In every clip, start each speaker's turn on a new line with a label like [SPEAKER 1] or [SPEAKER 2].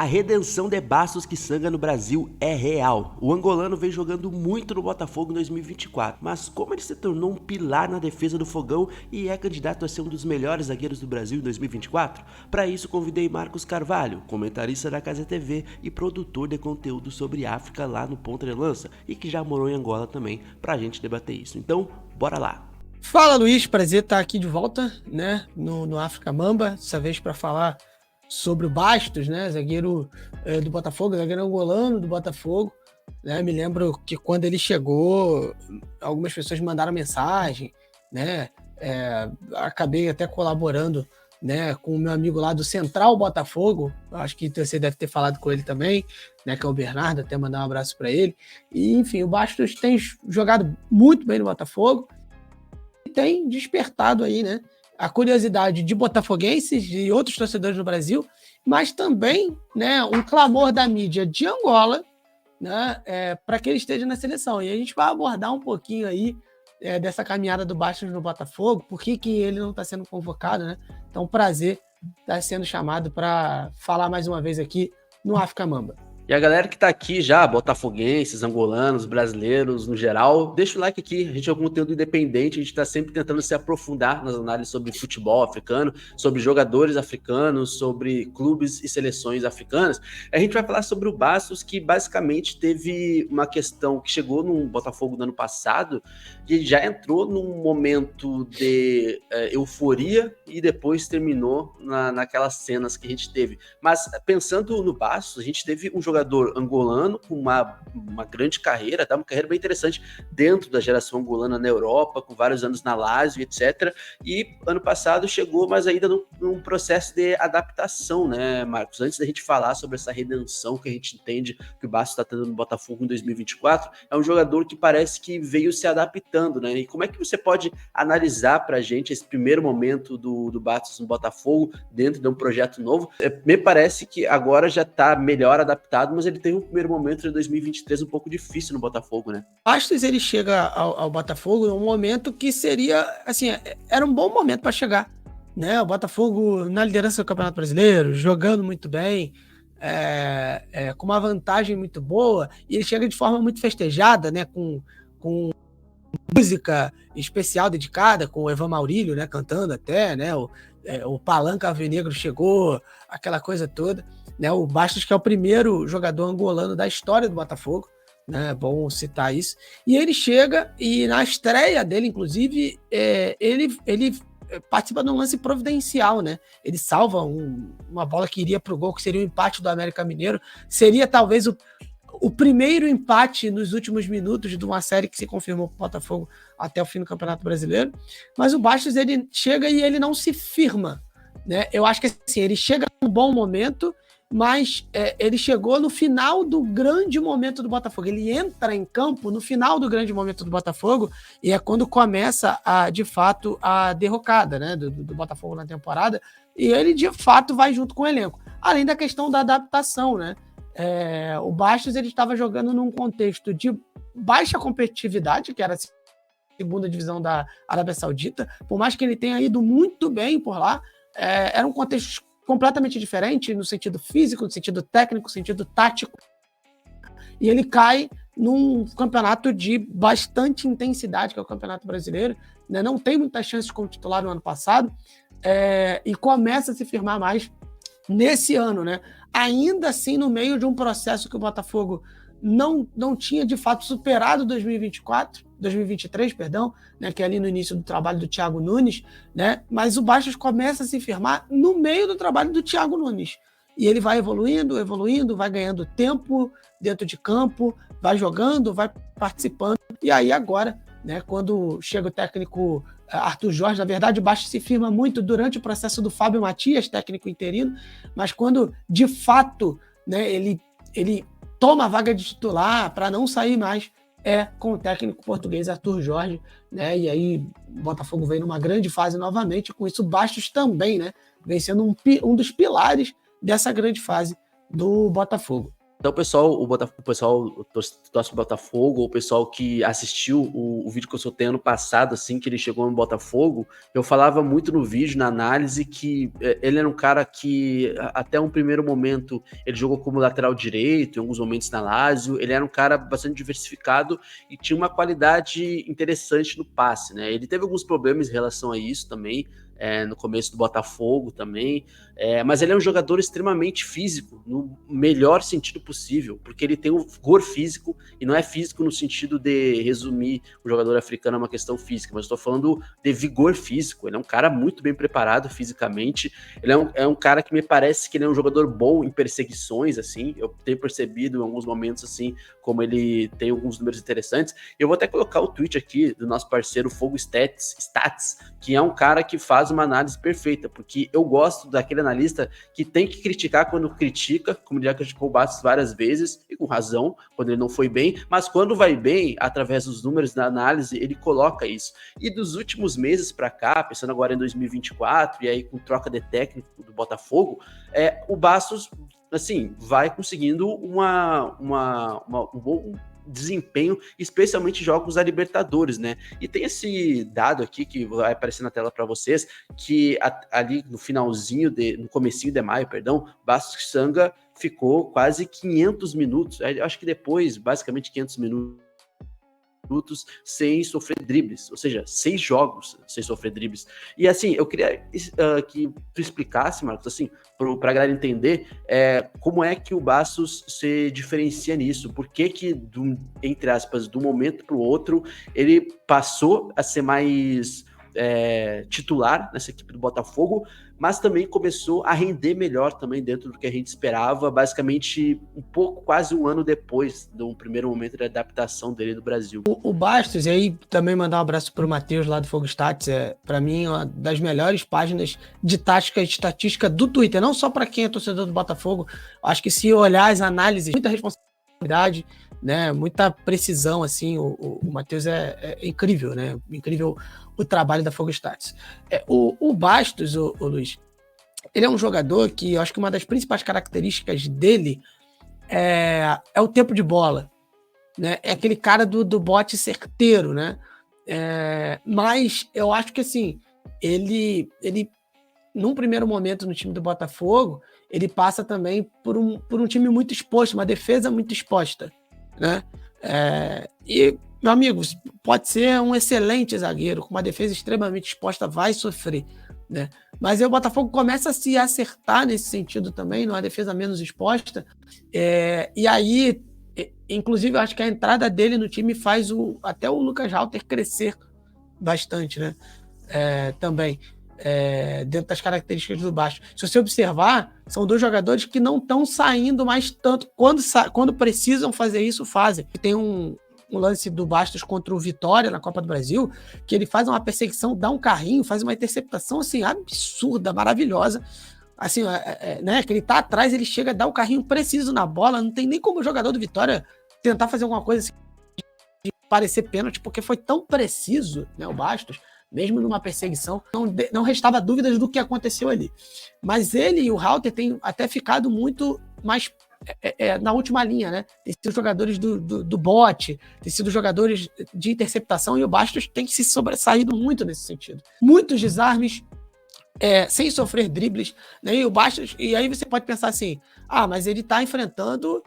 [SPEAKER 1] A redenção de Bastos Kisanga no Brasil é real. O angolano vem jogando muito no Botafogo em 2024, mas como ele se tornou um pilar na defesa do Fogão e é candidato a ser um dos melhores zagueiros do Brasil em 2024? Para isso convidei Marcos Carvalho, comentarista da Casa TV e produtor de conteúdo sobre África lá no Ponta de Lança e que já morou em Angola também, pra gente debater isso. Então, bora lá!
[SPEAKER 2] Fala, Luiz, prazer estar aqui de volta, né, no África Mamba, dessa vez para falar sobre o Bastos, né, zagueiro do Botafogo, zagueiro angolano do Botafogo, né, me lembro que quando ele chegou, algumas pessoas me mandaram mensagem, né, acabei até colaborando, né, com o meu amigo lá do Central Botafogo, acho que você deve ter falado com ele também, né, que é o Bernardo, até mandar um abraço para ele, e enfim, o Bastos tem jogado muito bem no Botafogo, tem despertado aí, né, a curiosidade de botafoguenses e outros torcedores do Brasil, mas também, né, um clamor da mídia de Angola, né, para que ele esteja na seleção. E a gente vai abordar um pouquinho aí dessa caminhada do Bastos no Botafogo, por que ele não está sendo convocado, né? Então, prazer estar sendo chamado para falar mais uma vez aqui no África Mamba.
[SPEAKER 1] E a galera que tá aqui já, botafoguenses, angolanos, brasileiros, no geral, deixa o like aqui, a gente é um conteúdo independente, a gente tá sempre tentando se aprofundar nas análises sobre futebol africano, sobre jogadores africanos, sobre clubes e seleções africanas. A gente vai falar sobre o Bastos, que basicamente teve uma questão que chegou no Botafogo no ano passado, e já entrou num momento de euforia e depois terminou naquelas cenas que a gente teve. Mas pensando no Bastos, a gente teve um jogador angolano com uma grande carreira, tá? Uma carreira bem interessante dentro da geração angolana na Europa, com vários anos na Lazio, etc. E ano passado chegou, mas ainda num processo de adaptação, né, Marcos? Antes da gente falar sobre essa redenção que a gente entende que o Bastos está tendo no Botafogo em 2024, é um jogador que parece que veio se adaptando, né? E como é que você pode analisar pra gente esse primeiro momento do Bastos no Botafogo dentro de um projeto novo? Me parece que agora já está melhor adaptado, mas ele teve um primeiro momento de 2023 um pouco difícil no Botafogo, né?
[SPEAKER 2] Bastos ele chega ao Botafogo em um momento que seria, assim, era um bom momento para chegar, né? O Botafogo na liderança do Campeonato Brasileiro, jogando muito bem, com uma vantagem muito boa, e ele chega de forma muito festejada, né? Com música especial dedicada, com o Evan Maurílio, né? Cantando até, né? O Palanca Alvinegro chegou, aquela coisa toda. Né, o Bastos, que é o primeiro jogador angolano da história do Botafogo, né, é bom citar isso, e ele chega e na estreia dele, inclusive, ele participa de um lance providencial, né, ele salva uma bola que iria para o gol, que seria o empate do América Mineiro, seria talvez o primeiro empate nos últimos minutos de uma série que se confirmou para o Botafogo até o fim do Campeonato Brasileiro, mas o Bastos, ele chega e ele não se firma, né, eu acho que assim, ele chega num bom momento, mas ele chegou no final do grande momento do Botafogo. Ele entra em campo no final do grande momento do Botafogo e é quando começa, de fato, a derrocada, né, do Botafogo na temporada, e ele, de fato, vai junto com o elenco. Além da questão da adaptação, né? O Bastos ele estava jogando num contexto de baixa competitividade, que era a segunda divisão da Arábia Saudita, por mais que ele tenha ido muito bem por lá, era um contexto completamente diferente no sentido físico, no sentido técnico, no sentido tático. E ele cai num campeonato de bastante intensidade, que é o Campeonato Brasileiro, né? Não tem muitas chances como titular no ano passado, e começa a se firmar mais nesse ano, né? Ainda assim, no meio de um processo que o Botafogo não tinha, de fato, superado 2023, perdão, né, que é ali no início do trabalho do Thiago Nunes, né, mas o Bastos começa a se firmar no meio do trabalho do Thiago Nunes. E ele vai evoluindo, vai ganhando tempo dentro de campo, vai jogando, vai participando. E aí agora, né, quando chega o técnico Arthur Jorge, na verdade o Bastos se firma muito durante o processo do Fábio Matias, técnico interino, mas quando, de fato, né, ele toma a vaga de titular para não sair mais, com o técnico português Arthur Jorge, né? E aí o Botafogo vem numa grande fase novamente, com isso o Bastos também, né, vem sendo um dos pilares dessa grande fase do Botafogo.
[SPEAKER 1] Então, o pessoal torce pro Botafogo, o pessoal que assistiu o vídeo que eu soltei ano passado, assim, que ele chegou no Botafogo, eu falava muito no vídeo, na análise, que ele era um cara que, até um primeiro momento, ele jogou como lateral direito, em alguns momentos na Lazio, ele era um cara bastante diversificado e tinha uma qualidade interessante no passe, né? Ele teve alguns problemas em relação a isso também, no começo do Botafogo também, mas ele é um jogador extremamente físico, no melhor sentido possível, porque ele tem um vigor físico, e não é físico no sentido de resumir o jogador africano a uma questão física, mas estou falando de vigor físico. Ele é um cara muito bem preparado fisicamente, ele é um cara que me parece que ele é um jogador bom em perseguições, assim, eu tenho percebido em alguns momentos, assim, como ele tem alguns números interessantes. Eu vou até colocar o tweet aqui do nosso parceiro Fogo Stats, que é um cara que faz uma análise perfeita, porque eu gosto daquele analista que tem que criticar quando critica, como ele já criticou o Bastos várias vezes, e com razão, quando ele não foi bem, mas quando vai bem, através dos números da análise, ele coloca isso. E dos últimos meses para cá, pensando agora em 2024, e aí com troca de técnico do Botafogo, o Bastos, assim, vai conseguindo um bom desempenho, especialmente jogos da Libertadores, né? E tem esse dado aqui que vai aparecer na tela para vocês, que ali no no comecinho de maio, perdão, Bastos Sanga ficou quase 500 minutos, acho que depois, basicamente 500 minutos sem sofrer dribles, ou seja, 6 jogos sem sofrer dribles. E assim, eu queria que tu explicasse, Marcos, assim, para a galera entender como é que o Bastos se diferencia nisso, por que entre aspas, do momento para o outro, ele passou a ser mais titular nessa equipe do Botafogo, mas também começou a render melhor também dentro do que a gente esperava, basicamente quase um ano depois do primeiro momento de adaptação dele no Brasil.
[SPEAKER 2] O Bastos, e aí também mandar um abraço pro Matheus lá do Fogo Stats, para mim uma das melhores páginas de tática e estatística do Twitter, não só para quem é torcedor do Botafogo, acho que se olhar as análises, muita responsabilidade, né, muita precisão, assim, o Matheus é incrível, né, incrível o trabalho da Fogo Stats. O Bastos, o Luiz, ele é um jogador que eu acho que uma das principais características dele é o tempo de bola, né, é aquele cara do bote certeiro, né, mas eu acho que, assim, ele num primeiro momento no time do Botafogo, ele passa também por um time muito exposto, uma defesa muito exposta, né? E, meu amigo, pode ser um excelente zagueiro, com uma defesa extremamente exposta, vai sofrer, né? Mas aí o Botafogo começa a se acertar nesse sentido também, numa defesa menos exposta, e aí, inclusive, eu acho que a entrada dele no time faz até o Lucas Halter crescer bastante, né? Também. Dentro das características do Bastos. Se você observar, são 2 jogadores que não estão saindo mais tanto. Quando precisam fazer isso, fazem. Tem um lance do Bastos contra o Vitória na Copa do Brasil, que ele faz uma perseguição, dá um carrinho, faz uma interceptação assim, absurda, maravilhosa. Assim, né, que ele tá atrás, ele chega a dar o carrinho preciso na bola, não tem nem como o jogador do Vitória tentar fazer alguma coisa assim, de parecer pênalti, porque foi tão preciso, né, o Bastos, mesmo numa perseguição, não restava dúvidas do que aconteceu ali. Mas ele e o Halter têm até ficado muito mais na última linha, né? Tem sido jogadores do bote, tem sido jogadores de interceptação, e o Bastos tem se sobressaído muito nesse sentido. Muitos desarmes, sem sofrer dribles, né? E o Bastos, e aí você pode pensar assim, mas ele está enfrentando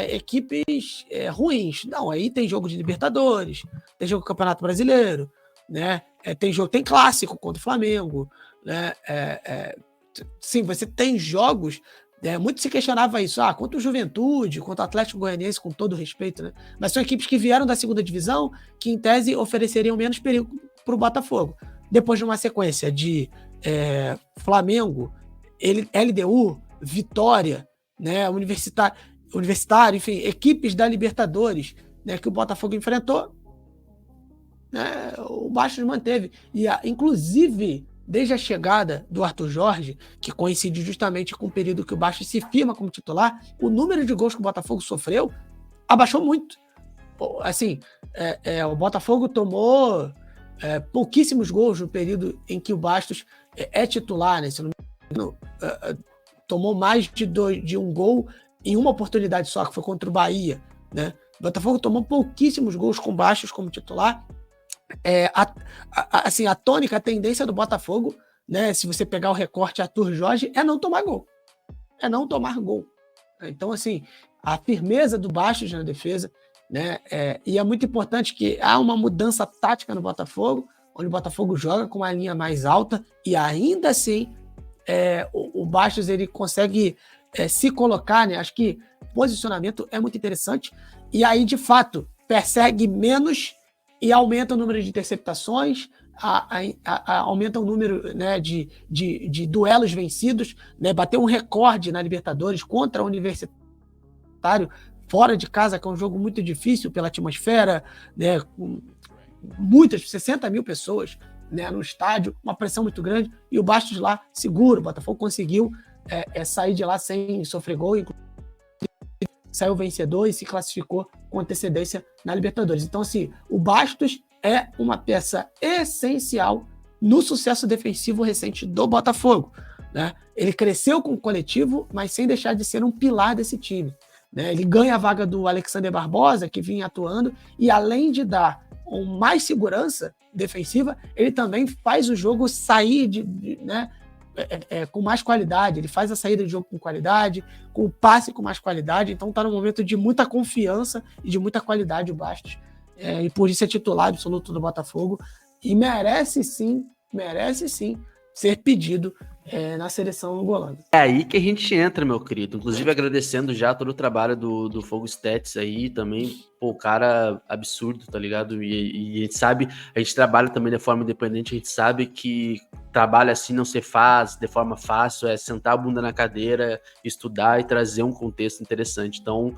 [SPEAKER 2] equipes ruins. Não, aí tem jogo de Libertadores, tem jogo do Campeonato Brasileiro, né? Tem clássico contra o Flamengo, né? Sim, você tem jogos. Muito se questionava isso, contra o Juventude, contra o Atlético Goianiense, com todo respeito, né? Mas são equipes que vieram da segunda divisão, que em tese ofereceriam menos perigo para o Botafogo. Depois de uma sequência de Flamengo, LDU, Vitória, né? Universitário, enfim, equipes da Libertadores, né, que o Botafogo enfrentou, né, o Bastos manteve. E, inclusive, desde a chegada do Arthur Jorge, que coincide justamente com o período que o Bastos se firma como titular, o número de gols que o Botafogo sofreu abaixou muito. Assim, o Botafogo tomou pouquíssimos gols no período em que o Bastos é titular, né? Se não me engano, tomou mais de um gol em uma oportunidade só, que foi contra o Bahia, né? O Botafogo tomou pouquíssimos gols com Bastos como titular. Assim, a tônica, a tendência do Botafogo, né? Se você pegar o recorte Arthur Jorge, é não tomar gol. É não tomar gol. Então, assim, a firmeza do Bastos na defesa, né? E é muito importante que há uma mudança tática no Botafogo, onde o Botafogo joga com uma linha mais alta e ainda assim o Bastos ele consegue se colocar, né? Acho que posicionamento é muito interessante e aí, de fato, persegue menos e aumenta o número de interceptações, aumenta o número, né, de duelos vencidos, né? Bateu um recorde na Libertadores contra o Universitário, fora de casa, que é um jogo muito difícil pela atmosfera, né? Com muitas, 60 mil pessoas, né, no estádio, uma pressão muito grande, e o Bastos lá seguro. O Botafogo conseguiu sair de lá sem sofrer gol, saiu vencedor e se classificou com antecedência na Libertadores. Então, assim, o Bastos é uma peça essencial no sucesso defensivo recente do Botafogo, né? Ele cresceu com o coletivo, mas sem deixar de ser um pilar desse time, né? Ele ganha a vaga do Alexander Barbosa, que vinha atuando, e além de dar mais segurança defensiva, ele também faz o jogo sair né, com mais qualidade. Ele faz a saída de jogo com qualidade, com o passe com mais qualidade. Então está num momento de muita confiança e de muita qualidade o Bastos. E por isso é titular absoluto do Botafogo. E merece sim ser pedido na seleção angolana.
[SPEAKER 1] É aí que a gente entra, meu querido. Inclusive agradecendo já todo o trabalho do Fogo Stats aí também. Pô, o cara absurdo, tá ligado? E a gente sabe, a gente trabalha também de forma independente, a gente sabe que trabalho assim não se faz de forma fácil, é sentar a bunda na cadeira, estudar e trazer um contexto interessante. Então,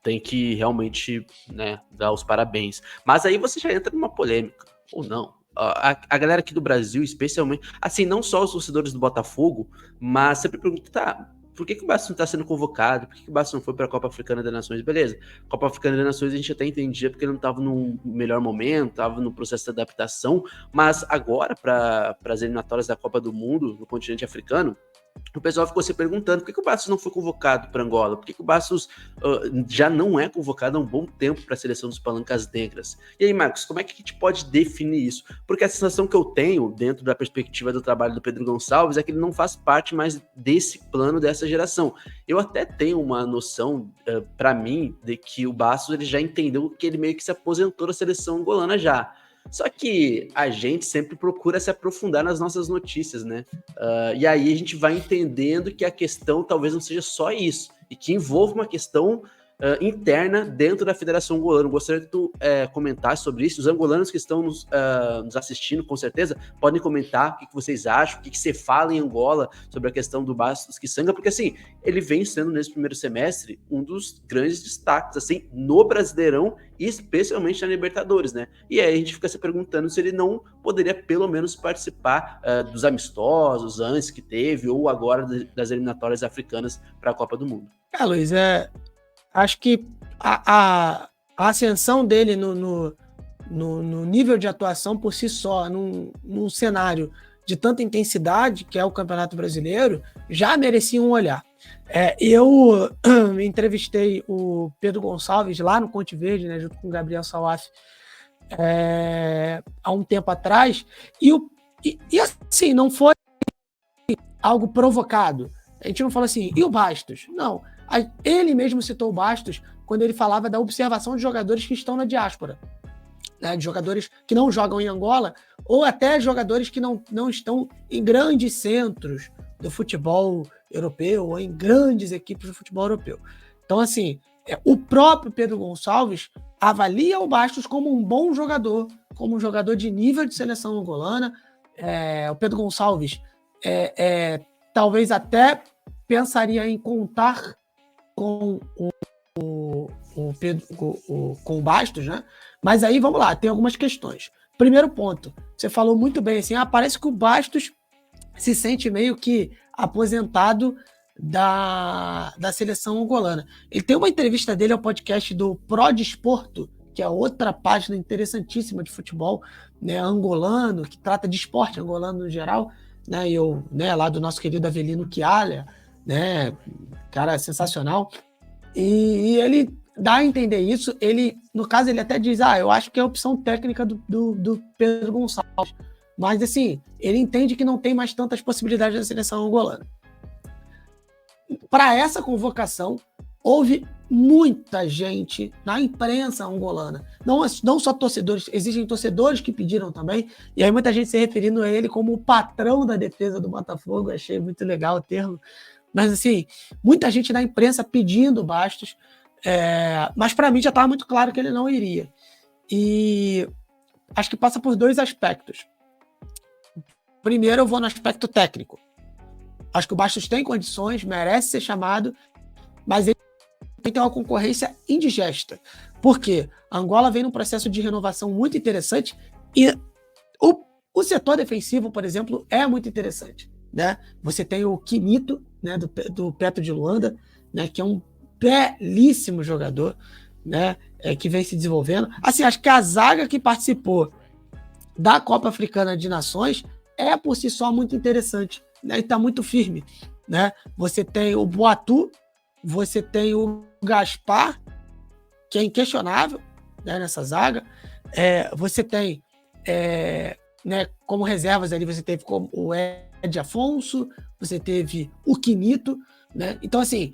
[SPEAKER 1] tem que realmente, né, dar os parabéns. Mas aí você já entra numa polêmica, ou não. A galera aqui do Brasil, especialmente, assim, não só os torcedores do Botafogo, mas sempre pergunta, tá, por que o Bastos não está sendo convocado? Por que o Bastos não foi para a Copa Africana das Nações? Beleza, Copa Africana das Nações a gente até entendia porque ele não estava no melhor momento, estava no processo de adaptação, mas agora, para as eliminatórias da Copa do Mundo, no continente africano, o pessoal ficou se perguntando por que o Bastos não foi convocado para Angola, por que o Bastos já não é convocado há um bom tempo para a seleção dos Palancas Negras. E aí, Marcos, como é que a gente pode definir isso? Porque a sensação que eu tenho, dentro da perspectiva do trabalho do Pedro Gonçalves, é que ele não faz parte mais desse plano, dessa geração. Eu até tenho uma noção, para mim, de que o Bastos ele já entendeu que ele meio que se aposentou da seleção angolana já. Só que a gente sempre procura se aprofundar nas nossas notícias, né? E aí a gente vai entendendo que a questão talvez não seja só isso, e que envolve uma questão interna dentro da Federação Angolana. Gostaria que tu comentasse sobre isso. Os angolanos que estão nos assistindo, com certeza, podem comentar o que vocês acham, o que você fala em Angola sobre a questão do Bastos Kisanga, porque assim, ele vem sendo nesse primeiro semestre um dos grandes destaques, assim, no Brasileirão e especialmente na Libertadores, né? E aí a gente fica se perguntando se ele não poderia pelo menos participar dos amistosos antes que teve, ou agora das eliminatórias africanas para a Copa do Mundo.
[SPEAKER 2] Luiz, acho que a ascensão dele no nível de atuação por si só, num cenário de tanta intensidade, que é o Campeonato Brasileiro, já merecia um olhar. Eu entrevistei o Pedro Gonçalves lá no Conte Verde, né, junto com o Gabriel Salaf, há um tempo atrás, e assim, não foi algo provocado. A gente não falou assim, e o Bastos? Não. Ele mesmo citou o Bastos quando ele falava da observação de jogadores que estão na diáspora, né, de jogadores que não jogam em Angola, ou até jogadores que não estão em grandes centros do futebol europeu, ou em grandes equipes do futebol europeu. Então, assim, o próprio Pedro Gonçalves avalia o Bastos como um bom jogador, como um jogador de nível de seleção angolana. O Pedro Gonçalves talvez até pensaria em contar com com o Bastos, né? Mas aí, vamos lá, tem algumas questões. Primeiro ponto, você falou muito bem, assim, parece que o Bastos se sente meio que aposentado da seleção angolana. Ele tem uma entrevista dele ao podcast do Pro Desporto, que é outra página interessantíssima de futebol, né, angolano, que trata de esporte angolano no geral, né, lá do nosso querido Avelino Chialha, né? Cara sensacional. E ele dá a entender isso. Ele, no caso, ele até diz: eu acho que é a opção técnica do Pedro Gonçalves. Mas, assim, ele entende que não tem mais tantas possibilidades da seleção angolana. Para essa convocação, houve muita gente na imprensa angolana. Não só torcedores, existem torcedores que pediram também. E aí muita gente se referindo a ele como o patrão da defesa do Botafogo. Achei muito legal o termo. Mas, assim, muita gente na imprensa pedindo Bastos. Mas para mim já estava muito claro que ele não iria. E acho que passa por dois aspectos. Primeiro, eu vou no aspecto técnico. Acho que o Bastos tem condições, merece ser chamado, mas ele tem uma concorrência indigesta. Por quê? A Angola vem num processo de renovação muito interessante e o setor defensivo, por exemplo, é muito interessante. Né? Você tem o Quinito, né, do Petro de Luanda, né, que é um belíssimo jogador, né, que vem se desenvolvendo. Assim, acho que a zaga que participou da Copa Africana de Nações é por si só muito interessante, né, e está muito firme. Né? Você tem o Boatu, você tem o Gaspar, que é inquestionável, né, nessa zaga. Você tem, né, como reservas ali, você teve como o Ed Afonso, você teve o Quinito. Né? Então, assim,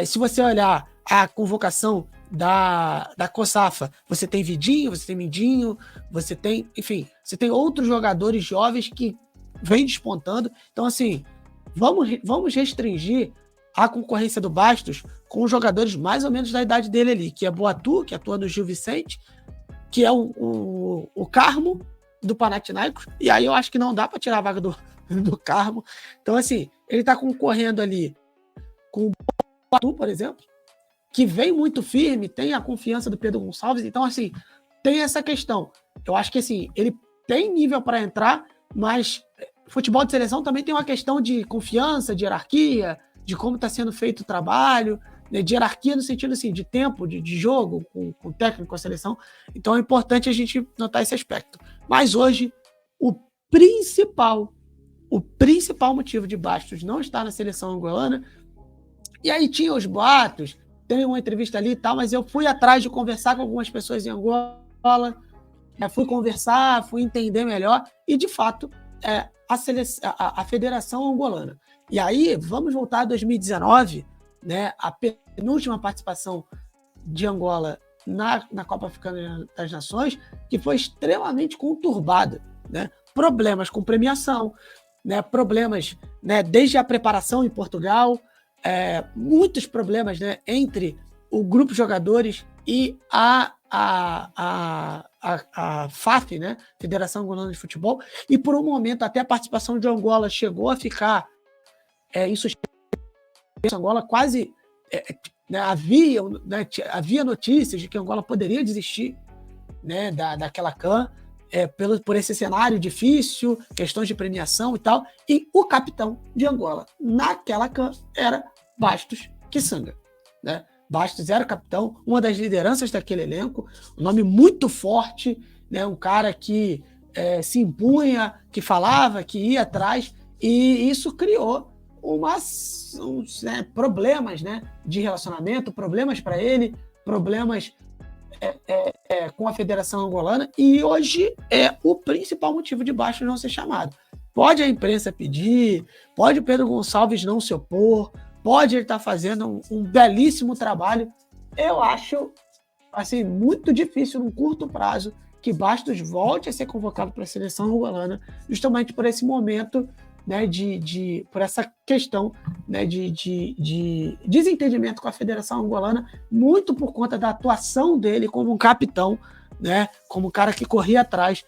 [SPEAKER 2] se você olhar a convocação da COSAFA, você tem Vidinho, você tem Mindinho, você tem, enfim, você tem outros jogadores jovens que vêm despontando. Então, assim, vamos restringir a concorrência do Bastos com os jogadores mais ou menos da idade dele ali, que é Boatu, que atua no Gil Vicente, que é o Carmo, do Panathinaikos, e aí eu acho que não dá para tirar a vaga do Carmo. Então, assim, ele está concorrendo ali com o Boatu, por exemplo, que vem muito firme, tem a confiança do Pedro Gonçalves. Então, assim, tem essa questão. Eu acho que, assim, ele tem nível para entrar, mas futebol de seleção também tem uma questão de confiança, de hierarquia, de como está sendo feito o trabalho, né, de hierarquia no sentido, assim, de tempo, de jogo, com o técnico, com a seleção. Então, é importante a gente notar esse aspecto. Mas hoje, o principal motivo de Bastos não estar na seleção angolana, e aí tinha os boatos, tem uma entrevista ali e tal, mas eu fui atrás de conversar com algumas pessoas em Angola, fui conversar, fui entender melhor, e de fato, a Federação Angolana. E aí, vamos voltar a 2019, né, a penúltima participação de Angola na Copa Africana das Nações, que foi extremamente conturbada. Né? Problemas com premiação, né, problemas, né, desde a preparação em Portugal, muitos problemas, né, entre o grupo de jogadores e a FAF, né, Federação Angolana de Futebol, e por um momento até a participação de Angola chegou a ficar em suspenso. Angola quase né, havia notícias de que Angola poderia desistir, né, daquela CAN, por esse cenário difícil, questões de premiação e tal, e o capitão de Angola naquela CAN era Bastos Kisanga. Né? Bastos era o capitão, uma das lideranças daquele elenco, um nome muito forte, né, um cara que se impunha, que falava, que ia atrás, e isso criou problemas, né, de relacionamento, problemas para ele, problemas com a Federação Angolana, e hoje é o principal motivo de Bastos não ser chamado. Pode a imprensa pedir, pode o Pedro Gonçalves não se opor, pode ele estar fazendo um belíssimo trabalho. Eu acho assim, muito difícil, num curto prazo, que Bastos volte a ser convocado para a seleção angolana, justamente por esse momento, né, por essa questão, né, de desentendimento com a Federação Angolana, muito por conta da atuação dele como um capitão, né, como um cara que corria atrás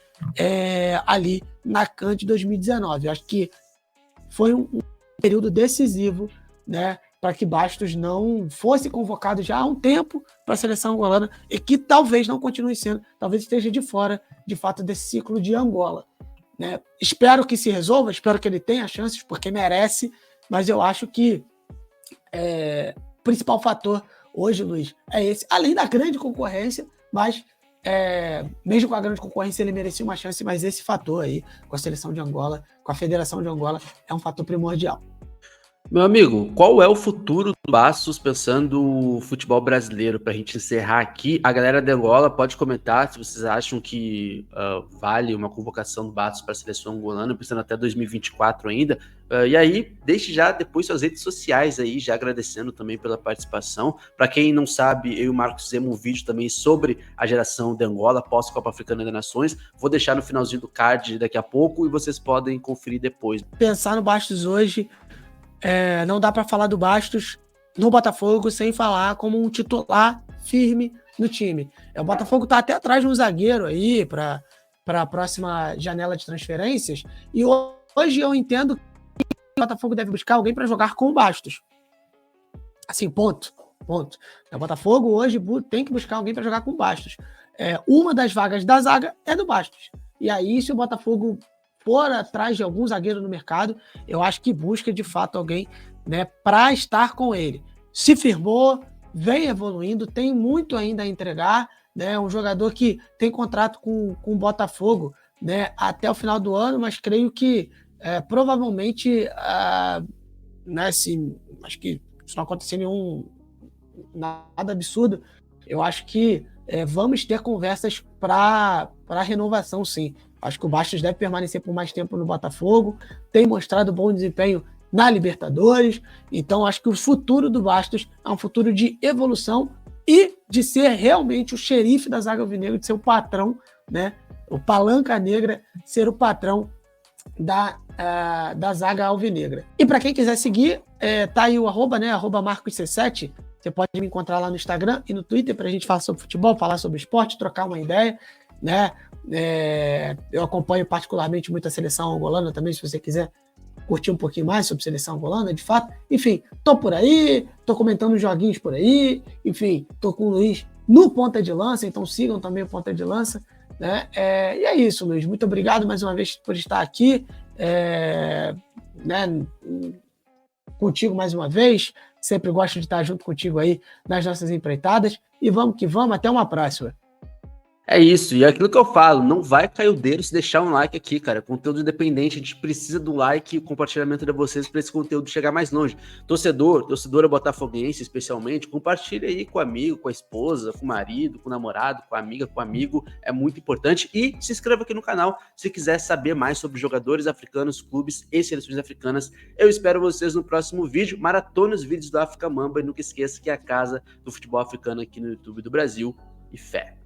[SPEAKER 2] ali na CAN de 2019. Acho que foi um período decisivo, né, para que Bastos não fosse convocado já há um tempo para a seleção angolana e que talvez não continue sendo, talvez esteja de fora, de fato, desse ciclo de Angola. Né? Espero que se resolva, espero que ele tenha chances, porque merece, mas eu acho que o principal fator hoje, Luiz, é esse, além da grande concorrência, mas mesmo com a grande concorrência ele merecia uma chance, mas esse fator aí, com a seleção de Angola, com a Federação de Angola, é um fator primordial.
[SPEAKER 1] Meu amigo, qual é o futuro do Bastos pensando o futebol brasileiro? Para a gente encerrar aqui, a galera da Angola pode comentar se vocês acham que vale uma convocação do Bastos para a seleção angolana, pensando até 2024 ainda. E aí, deixe já depois suas redes sociais aí, já agradecendo também pela participação. Para quem não sabe, eu e o Marcos fizemos um vídeo também sobre a geração da Angola, pós-Copa Africana das Nações. Vou deixar no finalzinho do card daqui a pouco e vocês podem conferir depois.
[SPEAKER 2] Pensar no Bastos hoje, não dá para falar do Bastos no Botafogo sem falar como um titular firme no time. O Botafogo está até atrás de um zagueiro aí para a próxima janela de transferências, e hoje eu entendo que o Botafogo deve buscar alguém para jogar com o Bastos. Assim, ponto. O Botafogo hoje tem que buscar alguém para jogar com o Bastos. Uma das vagas da zaga é do Bastos. E aí, se o Botafogo for atrás de algum zagueiro no mercado, eu acho que busca de fato alguém, né, para estar com ele. Se firmou, vem evoluindo, tem muito ainda a entregar, né? Um jogador que tem contrato com o Botafogo, né, até o final do ano, mas creio que provavelmente, né, acho que se não acontecer nada absurdo, eu acho que vamos ter conversas para renovação, sim. Acho que o Bastos deve permanecer por mais tempo no Botafogo, tem mostrado bom desempenho na Libertadores, então acho que o futuro do Bastos é um futuro de evolução e de ser realmente o xerife da zaga alvinegra, de ser o patrão, né? O palanca negra, ser o patrão da zaga alvinegra. E para quem quiser seguir, tá aí o arroba, né? @MarcosC7. Você pode me encontrar lá no Instagram e no Twitter para a gente falar sobre futebol, falar sobre esporte, trocar uma ideia, né? Eu acompanho particularmente muito a seleção angolana também, se você quiser curtir um pouquinho mais sobre a seleção angolana, de fato. Enfim, tô por aí, tô comentando joguinhos por aí, enfim, tô com o Luiz no Ponta de Lança, então sigam também o Ponta de Lança, né? E é isso, Luiz. Muito obrigado mais uma vez por estar aqui, né, contigo mais uma vez. Sempre gosto de estar junto contigo aí nas nossas empreitadas. E vamos que vamos, até uma próxima.
[SPEAKER 1] É isso, e é aquilo que eu falo, não vai cair o dedo se deixar um like aqui, cara. Conteúdo independente, a gente precisa do like e compartilhamento de vocês para esse conteúdo chegar mais longe. Torcedora botafoguense especialmente, compartilha aí com o amigo, com a esposa, com o marido, com o namorado, com a amiga, com o amigo, é muito importante. E se inscreva aqui no canal se quiser saber mais sobre jogadores africanos, clubes e seleções africanas. Eu espero vocês no próximo vídeo. Maratona os vídeos do África Mamba e nunca esqueça que é a casa do futebol africano aqui no YouTube do Brasil. E fé!